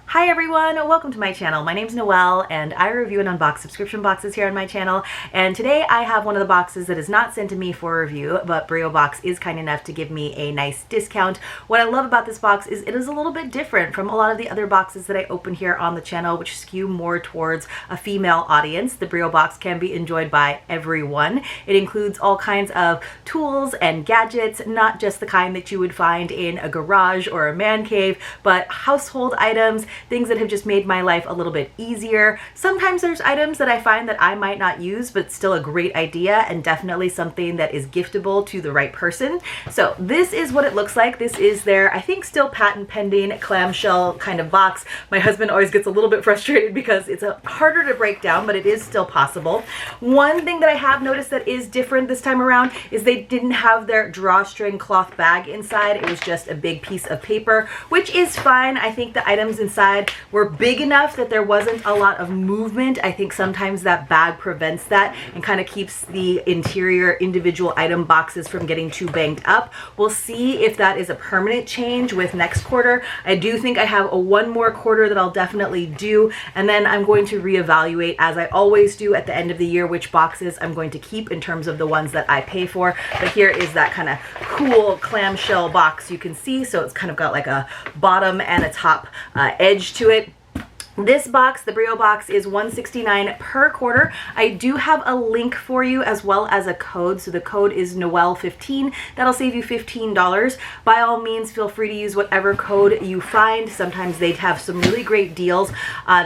Hi everyone, welcome to my channel. My name's Noelle and I review and unbox subscription boxes here on my channel, and today I have one of the boxes that is not sent to me for review, but Breo Box is kind enough to give me a nice discount. What I love about this box is it is a little bit different from a lot of the other boxes that I open here on the channel, which skew more towards a female audience. The Breo Box can be enjoyed by everyone. It includes all kinds of tools and gadgets, not just the kind that you would find in a garage or a man cave, but household items, things that have just made my life a little bit easier. Sometimes there's items that I find that I might not use, but still a great idea and definitely something that is giftable to the right person. So this is what it looks like. This is their, I think, still patent pending clamshell kind of box. My husband always gets a little bit frustrated because it's harder to break down, but it is still possible. One thing that I have noticed that is different this time around is they didn't have their drawstring cloth bag inside. It was just a big piece of paper, which is fine. I think the items inside were big enough that there wasn't a lot of movement. I think sometimes that bag prevents that and kind of keeps the interior individual item boxes from getting too banged up. We'll see if that is a permanent change with next quarter. I do think I have one more quarter that I'll definitely do, and then I'm going to reevaluate, as I always do at the end of the year, which boxes I'm going to keep in terms of the ones that I pay for. But here is that kind of cool clamshell box you can see. So it's kind of got like a bottom and a top edge to it. This box, the Breo Box, is $169 per quarter. I do have a link for you as well as a code. So the code is Noel15. That'll save you $15. By all means, feel free to use whatever code you find. Sometimes they have some really great deals.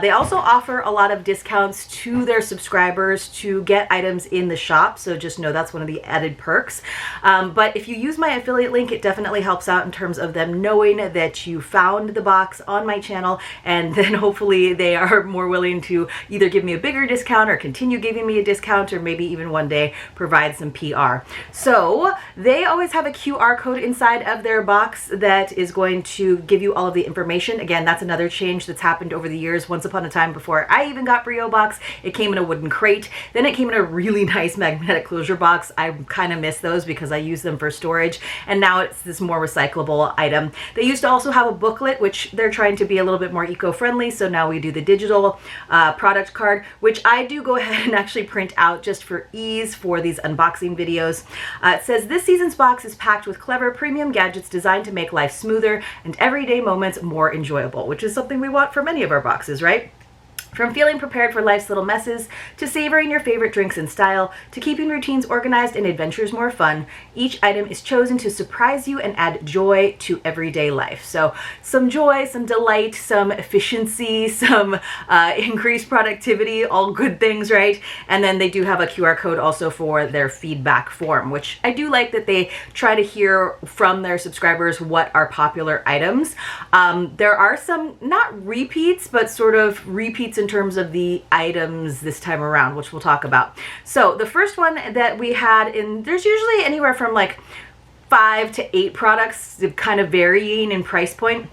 They also offer a lot of discounts to their subscribers to get items in the shop. So just know that's one of the added perks. But if you use my affiliate link, it definitely helps out in terms of them knowing that you found the box on my channel, and then hopefully they are more willing to either give me a bigger discount or continue giving me a discount, or maybe even one day provide some PR. So they always have a QR code inside of their box that is going to give you all of the information. Again, that's another change that's happened over the years. Once upon a time, before I even got Breo Box, it came in a wooden crate. Then it came in a really nice magnetic closure box. I kind of miss those because I use them for storage, and now it's this more recyclable item. They used to also have a booklet, which they're trying to be a little bit more eco-friendly, so now we do the digital product card, which I do go ahead and actually print out just for ease for these unboxing videos. It says, this season's box is packed with clever premium gadgets designed to make life smoother and everyday moments more enjoyable, which is something we want for many of our boxes, right? From feeling prepared for life's little messes, to savoring your favorite drinks in style, to keeping routines organized and adventures more fun, each item is chosen to surprise you and add joy to everyday life. So some joy, some delight, some efficiency, some increased productivity, all good things, right? And then they do have a QR code also for their feedback form, which I do like that they try to hear from their subscribers what are popular items. There are some, not repeats, but sort of repeats in terms of the items this time around, which we'll talk about. So the first one that we had in, there's usually anywhere from like 5 to 8 products, kind of varying in price point.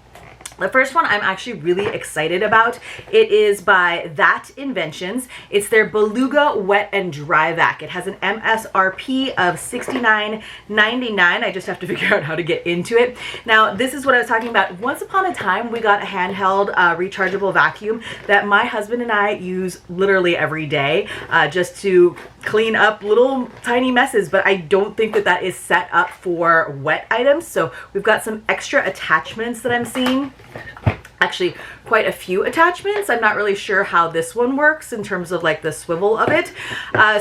The first one I'm actually really excited about. It is by That Inventions. It's their Beluga Wet and Dry Vac. It has an MSRP of $69.99. I just have to figure out how to get into it. Now, this is what I was talking about. Once upon a time, we got a handheld rechargeable vacuum that my husband and I use literally every day just to clean up little tiny messes, but I don't think that that is set up for wet items. So we've got some extra attachments that I'm seeing. Actually, quite a few attachments. I'm not really sure how this one works in terms of like the swivel of it.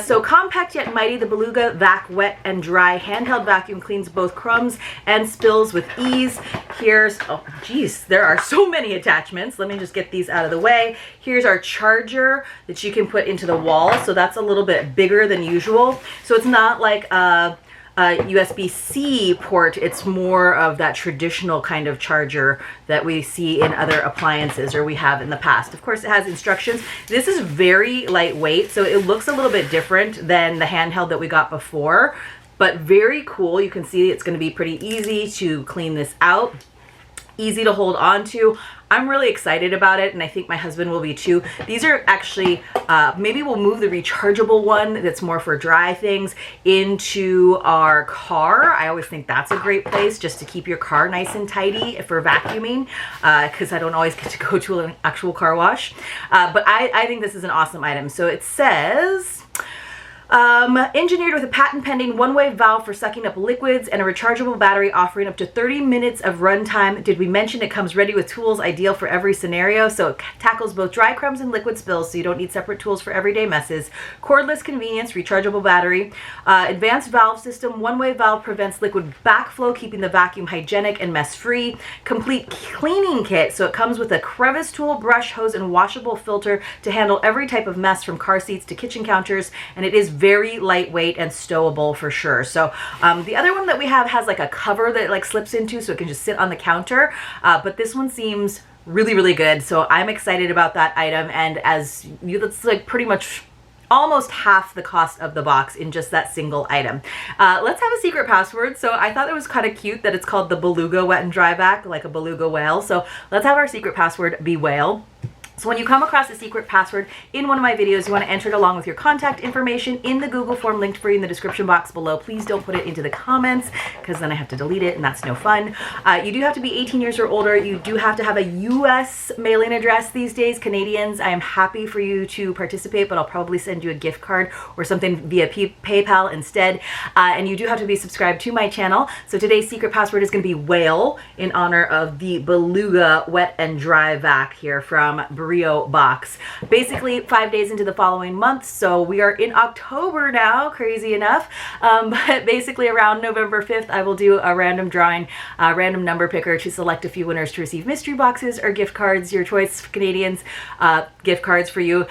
So compact yet mighty, the Beluga Vac Wet and Dry handheld vacuum cleans both crumbs and spills with ease. Here's, oh geez, there are so many attachments. Let me just get these out of the way. Here's our charger that you can put into the wall. So that's a little bit bigger than usual. So it's not like a USB-C port, it's more of that traditional kind of charger that we see in other appliances, or we have in the past. Of course, it has instructions. This is very lightweight, so it looks a little bit different than the handheld that we got before, but very cool. You can see it's going to be pretty easy to clean this out. Easy to hold on to. I'm really excited about it, and I think my husband will be too. These are actually, maybe we'll move the rechargeable one that's more for dry things into our car. I always think that's a great place just to keep your car nice and tidy for vacuuming, because I don't always get to go to an actual car wash. But I think this is an awesome item. So it says, engineered with a patent-pending one-way valve for sucking up liquids and a rechargeable battery offering up to 30 minutes of runtime. Did we mention it comes ready with tools ideal for every scenario? So it tackles both dry crumbs and liquid spills, so you don't need separate tools for everyday messes. Cordless convenience, rechargeable battery. Advanced valve system. One-way valve prevents liquid backflow, keeping the vacuum hygienic and mess-free. Complete cleaning kit. So it comes with a crevice tool, brush, hose, and washable filter to handle every type of mess from car seats to kitchen counters, and it is very lightweight and stowable for sure. So the other one that we have has like a cover that like slips into, so it can just sit on the counter, but this one seems really good. So I'm excited about that item, and as you, that's like pretty much almost half the cost of the box in just that single item. Let's have a secret password. So I thought it was kind of cute that it's called the Beluga wet and dry vac, like a beluga whale. So let's have our secret password be whale. So when you come across a secret password in one of my videos, you want to enter it along with your contact information in the Google form linked for you in the description box below. Please don't put it into the comments, because then I have to delete it, and that's no fun. You do have to be 18 years or older. You do have to have a US mailing address these days. Canadians, I am happy for you to participate, but I'll probably send you a gift card or something via PayPal instead. And you do have to be subscribed to my channel. So today's secret password is going to be whale, in honor of the Beluga wet and dry vac here from Breo Box. Basically 5 days into the following month, so we are in October now, crazy enough. But basically around November 5th, I will do a random drawing, a random number picker to select a few winners to receive mystery boxes or gift cards, your choice, Canadians, gift cards for you.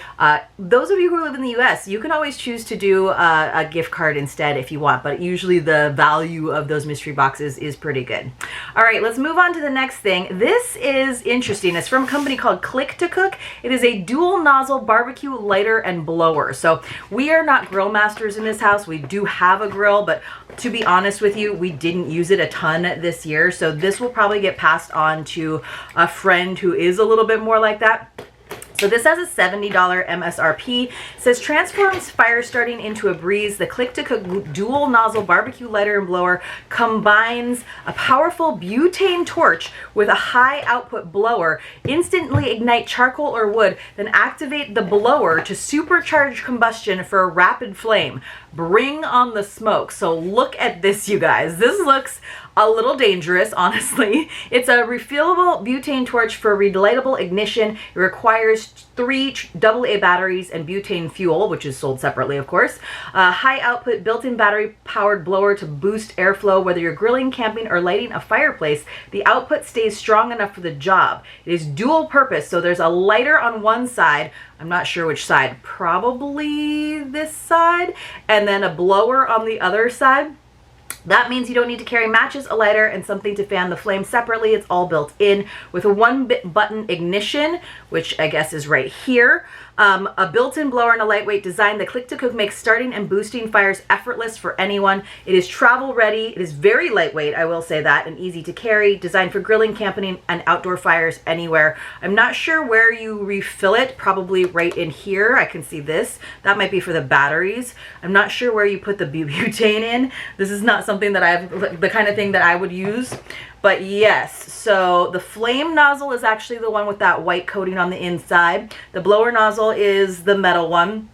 Those of you who live in the US, you can always choose to do a gift card instead if you want, but usually the value of those mystery boxes is pretty good. All right, let's move on to the next thing. This is interesting. It's from a company called Click to Cook. It is a dual nozzle barbecue lighter and blower. So we are not grill masters in this house. We do have a grill, but to be honest with you, we didn't use it a ton this year. So this will probably get passed on to a friend who is a little bit more like that. So this has a $70 MSRP. It says transforms fire starting into a breeze. The Click to Cook dual nozzle barbecue lighter and blower combines a powerful butane torch with a high output blower. Instantly ignite charcoal or wood, then activate the blower to supercharge combustion for a rapid flame. Bring on the smoke. So look at this, you guys. This looks a little dangerous, honestly. It's a refillable butane torch for relightable ignition. It requires 3 AA batteries and butane fuel, which is sold separately, of course. High output built-in battery powered blower to boost airflow. Whether you're grilling, camping, or lighting a fireplace, the output stays strong enough for the job. It is dual purpose, so there's a lighter on one side. I'm not sure which side, probably this side, and then a blower on the other side. That means you don't need to carry matches, a lighter, and something to fan the flame separately. It's all built in with a one-button ignition, which I guess is right here. A built-in blower and a lightweight design. The Click to Cook makes starting and boosting fires effortless for anyone. It is travel ready. It is very lightweight, I will say that, and easy to carry. Designed for grilling, camping, and outdoor fires anywhere. I'm not sure where you refill it. Probably right in here. I can see this. That might be for the batteries. I'm not sure where you put the butane in. This is not something that I've, the kind of thing that I would use. But yes, so the flame nozzle is actually the one with that white coating on the inside. The blower nozzle is the metal one.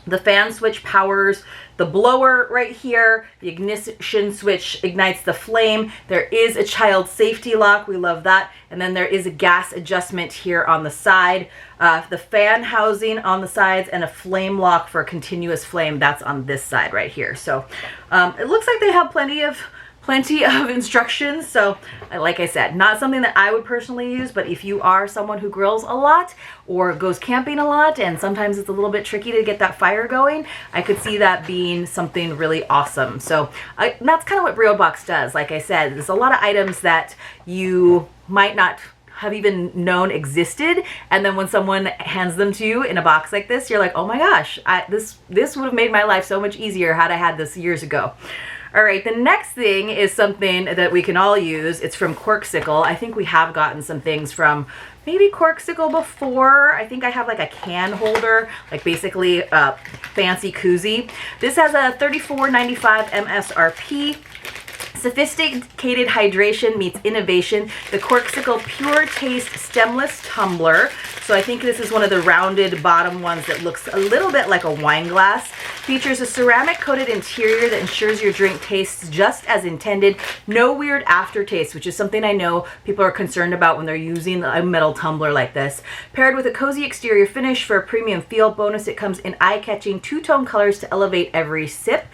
The fan switch powers the blower right here. The ignition switch ignites the flame. There is a child safety lock. We love that. And then there is a gas adjustment here on the side. The fan housing on the sides and a flame lock for continuous flame. That's on this side right here. So it looks like they have plenty of instructions. So like I said, not something that I would personally use, but if you are someone who grills a lot or goes camping a lot, and sometimes it's a little bit tricky to get that fire going, I could see that being something really awesome. So that's kind of what Breo Box does. Like I said, there's a lot of items that you might not have even known existed, and then when someone hands them to you in a box like this, you're like, oh my gosh, this would have made my life so much easier had I had this years ago. All right, the next thing is something that we can all use. It's from Corksicle. I think we have gotten some things from maybe Corksicle before. I think I have like a can holder, like basically a fancy koozie. This has a $34.95 MSRP. Sophisticated hydration meets innovation. The Corksicle Pure Taste Stemless Tumbler. So I think this is one of the rounded bottom ones that looks a little bit like a wine glass. Features a ceramic coated interior that ensures your drink tastes just as intended. No weird aftertaste, which is something I know people are concerned about when they're using a metal tumbler like this. Paired with a cozy exterior finish for a premium feel. Bonus, it comes in eye-catching two-tone colors to elevate every sip.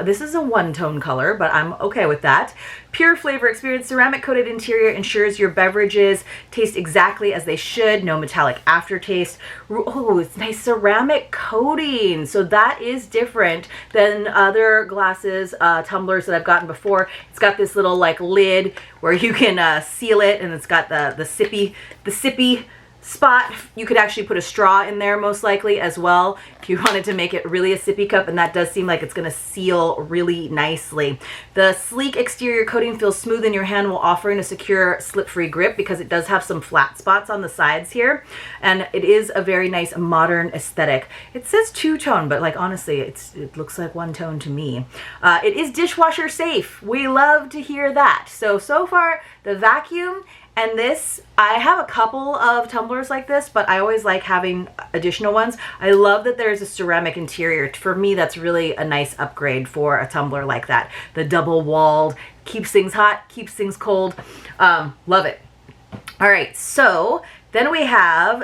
This is a one-tone color, but I'm okay with that. Pure flavor experience. Ceramic coated interior ensures your beverages taste exactly as they should. No metallic aftertaste. Oh, it's nice ceramic coating. So that is different than other glasses, tumblers that I've gotten before. It's got this little like lid where you can seal it, and it's got the sippy spot. You could actually put a straw in there most likely as well if you wanted to make it really a sippy cup, and that does seem like it's going to seal really nicely. The sleek exterior coating feels smooth in your hand while offering a secure slip-free grip because it does have some flat spots on the sides here, and it is a very nice modern aesthetic. It says two-tone, but like honestly it looks like one tone to me. It is dishwasher safe. We love to hear that. So far the vacuum and this, I have a couple of tumblers like this, but I always like having additional ones. I love that there's a ceramic interior. For me, that's really a nice upgrade for a tumbler like that. The double walled, keeps things hot, keeps things cold. Love it. All right, so then we have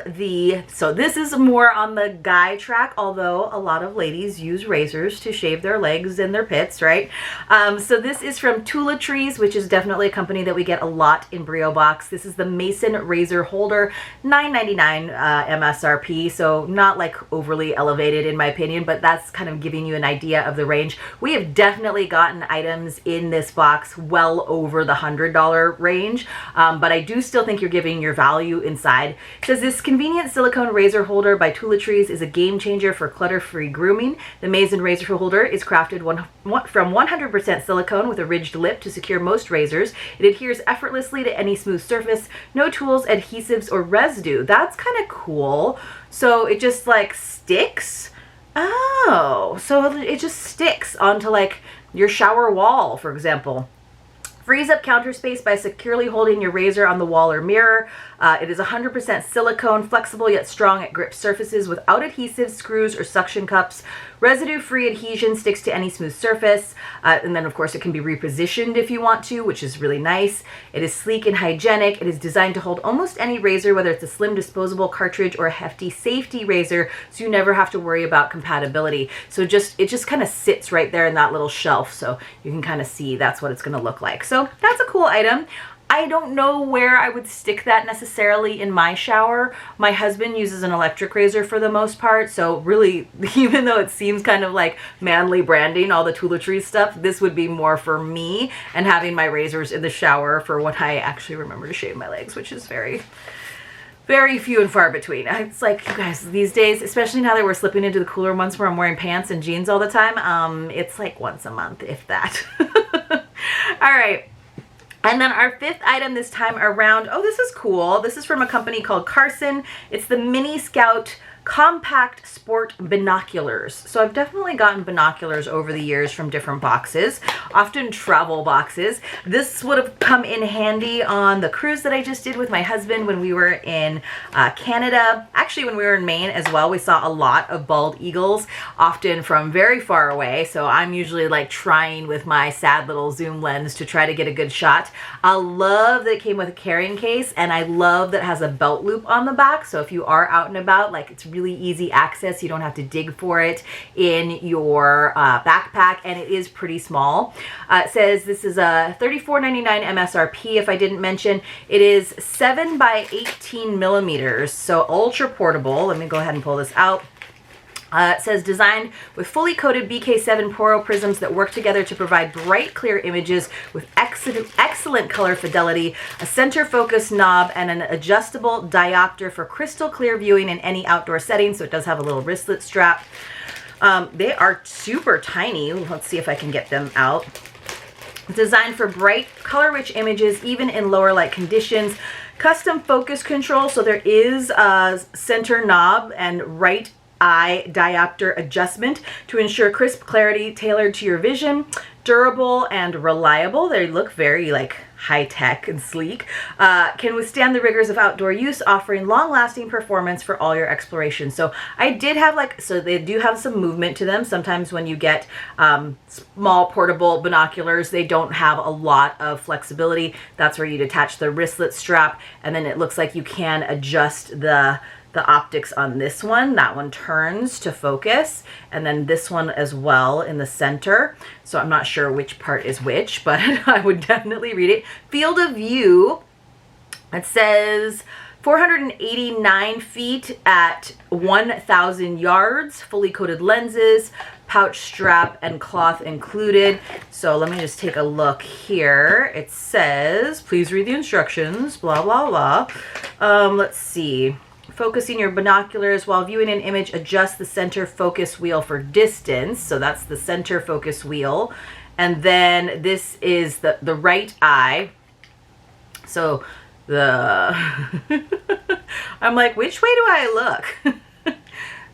so this is more on the guy track, although a lot of ladies use razors to shave their legs and their pits, right? So this is from Tooletries, which is definitely a company that we get a lot in Breo Box. This is the Mason razor holder, $9.99 MSRP, so not like overly elevated in my opinion, but that's kind of giving you an idea of the range. We have definitely gotten items in this box well over the $100 range, but I do still think you're giving your value inside. It says this convenient silicone razor holder by Tooletries is a game changer for clutter-free grooming. The Mason razor holder is crafted from 100% silicone with a ridged lip to secure most razors. It adheres effortlessly to any smooth surface. No tools, adhesives, or residue. That's kind of cool. So it just like sticks. Oh, so it just sticks onto like your shower wall, for example. Frees up counter space by securely holding your razor on the wall or mirror. It is 100% silicone, flexible yet strong at grip surfaces without adhesives, screws, or suction cups. Residue-free adhesion sticks to any smooth surface. And then, of course, it can be repositioned if you want to, which is really nice. It is sleek and hygienic. It is designed to hold almost any razor, whether it's a slim disposable cartridge or a hefty safety razor, so you never have to worry about compatibility. So it just kind of sits right there in that little shelf, so you can kind of see that's what it's going to look like. So that's a cool item. I don't know where I would stick that necessarily in my shower. My husband uses an electric razor for the most part, so really, even though it seems kind of like manly branding, all the Tooletries stuff, this would be more for me and having my razors in the shower for when I actually remember to shave my legs, which is very, very few and far between. It's like, you guys, these days, especially now that we're slipping into the cooler months where I'm wearing pants and jeans all the time, it's like once a month, if that. All right. And then our fifth item this time around, oh, this is cool. This is from a company called Carson. It's the Mini Scout Compact Sport Binoculars. So I've definitely gotten binoculars over the years from different boxes, often travel boxes. This would have come in handy on the cruise that I just did with my husband when we were in Canada. Actually, when we were in Maine as well, we saw a lot of bald eagles, often from very far away. So I'm usually like trying with my sad little zoom lens to try to get a good shot. I love that it came with a carrying case, and I love that it has a belt loop on the back. So if you are out and about, like, it's really easy access. You don't have to dig for it in your backpack, and it is pretty small. It says this is a $34.99 MSRP. If I didn't mention, it is 7 by 18 millimeters, so ultra portable. Let me go ahead and pull this out. It says designed with fully coated BK7 Poro prisms that work together to provide bright, clear images with excellent color fidelity, a center focus knob, and an adjustable diopter for crystal clear viewing in any outdoor setting. So it does have a little wristlet strap. They are super tiny. Let's see if I can get them out. Designed for bright, color-rich images, even in lower light conditions. Custom focus control, so there is a center knob and right eye diopter adjustment to ensure crisp clarity tailored to your vision. Durable and reliable. They look very like high-tech and sleek. Can withstand the rigors of outdoor use, offering long-lasting performance for all your exploration. So I did have so they do have some movement to them. Sometimes when you get small portable binoculars, they don't have a lot of flexibility. That's where you'd attach the wristlet strap, and then it looks like you can adjust the optics on this one. That one turns to focus, and then this one as well in the center. So I'm not sure which part is which, but I would definitely read it. Field of view, it says 489 feet at 1,000 yards, fully coated lenses, pouch strap, and cloth included. So let me just take a look here. It says, please read the instructions, blah, blah, blah. Let's see. Focusing your binoculars while viewing an image, adjust the center focus wheel for distance. So that's the center focus wheel. And then this is the right eye. So I'm like, which way do I look?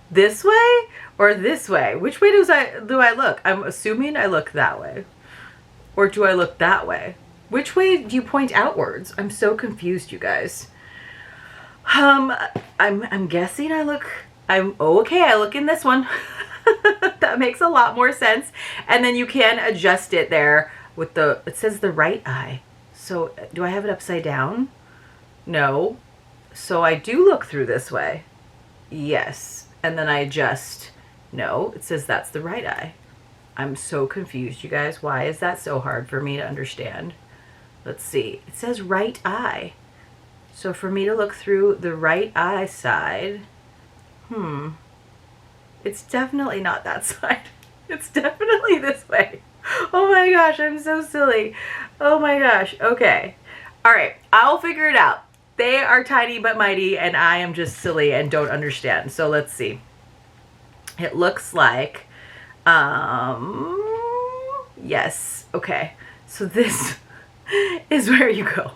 This way or this way? Which way do I look? I'm assuming I look that way. Or do I look that way? Which way do you point outwards? I'm so confused, you guys. I'm guessing I look in this one. That makes a lot more sense. And then you can adjust it there with it says the right eye. So do I have it upside down? No. So I do look through this way. Yes. And then I adjust. No, it says that's the right eye. I'm so confused, you guys. Why is that so hard for me to understand? Let's see. It says right eye. So for me to look through the right eye side, it's definitely not that side. It's definitely this way. Oh my gosh, I'm so silly. Oh my gosh. Okay. All right. I'll figure it out. They are tiny but mighty, and I am just silly and don't understand. So let's see. It looks like, yes. Okay. So this is where you go.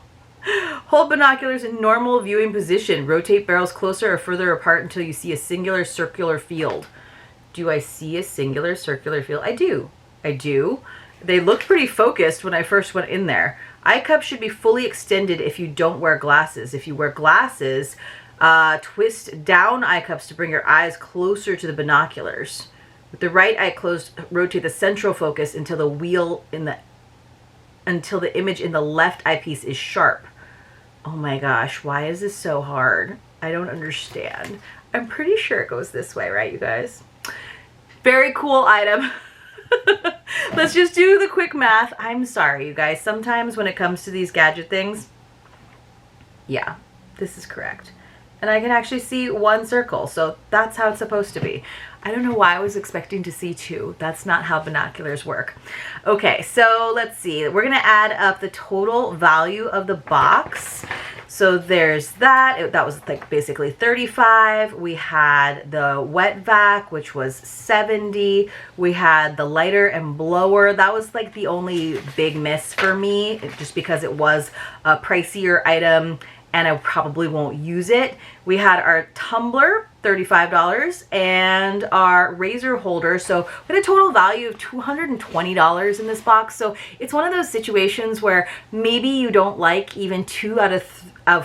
Hold binoculars in normal viewing position. Rotate barrels closer or further apart until you see a singular circular field. Do I see a singular circular field? I do. I do. They looked pretty focused when I first went in there. Eye cups should be fully extended if you don't wear glasses. If you wear glasses, twist down eye cups to bring your eyes closer to the binoculars. With the right eye closed, rotate the central focus until the image in the left eyepiece is sharp. Oh my gosh, why is this so hard? I don't understand. I'm pretty sure it goes this way, right, you guys? Very cool item. Let's just do the quick math. I'm sorry, you guys. Sometimes when it comes to these gadget things, yeah, this is correct. And I can actually see one circle, so that's how it's supposed to be. I don't know why I was expecting to see two. That's not how binoculars work. Okay, so let's see. We're gonna add up the total value of the box. So there's that. That was like basically 35. We had the wet vac, which was 70. We had the lighter and blower. That was like the only big miss for me, just because it was a pricier item and I probably won't use it. We had our tumbler, $35, and our razor holder. So we had a total value of $220 in this box. So it's one of those situations where maybe you don't like even 2 out of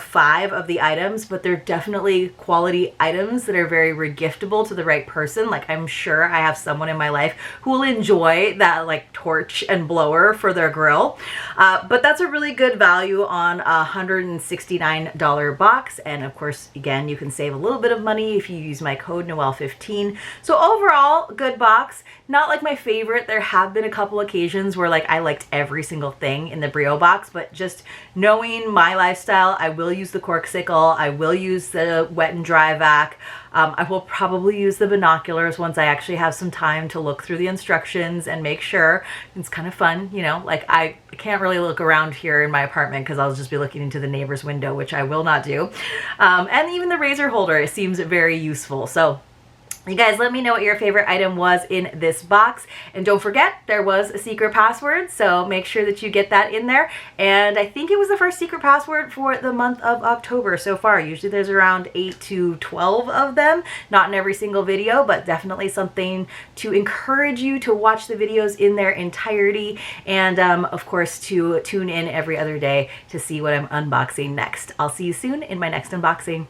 5 of the items, but they're definitely quality items that are very regiftable to the right person. Like, I'm sure I have someone in my life who will enjoy that like torch and blower for their grill. But that's a really good value on a $169 box. And of course, again, you can save a little bit of money if you use my code Noel15. So overall, good box. Not like my favorite. There have been a couple occasions where like I liked every single thing in the Breo box, but just knowing my lifestyle, I will use the Corksicle. I will use the wet and dry vac. I will probably use the binoculars once I actually have some time to look through the instructions and make sure. It's kind of fun, you know, like I can't really look around here in my apartment because I'll just be looking into the neighbor's window, which I will not do. And even the razor holder, it seems very useful. So You guys let me know what your favorite item was in this box. And don't forget, there was a secret password, so make sure that you get that in there. And I think it was the first secret password for the month of October so far. Usually there's around 8 to 12 of them, not in every single video, but definitely something to encourage you to watch the videos in their entirety. And of course, to tune in every other day to see what I'm unboxing next. I'll see you soon in my next unboxing.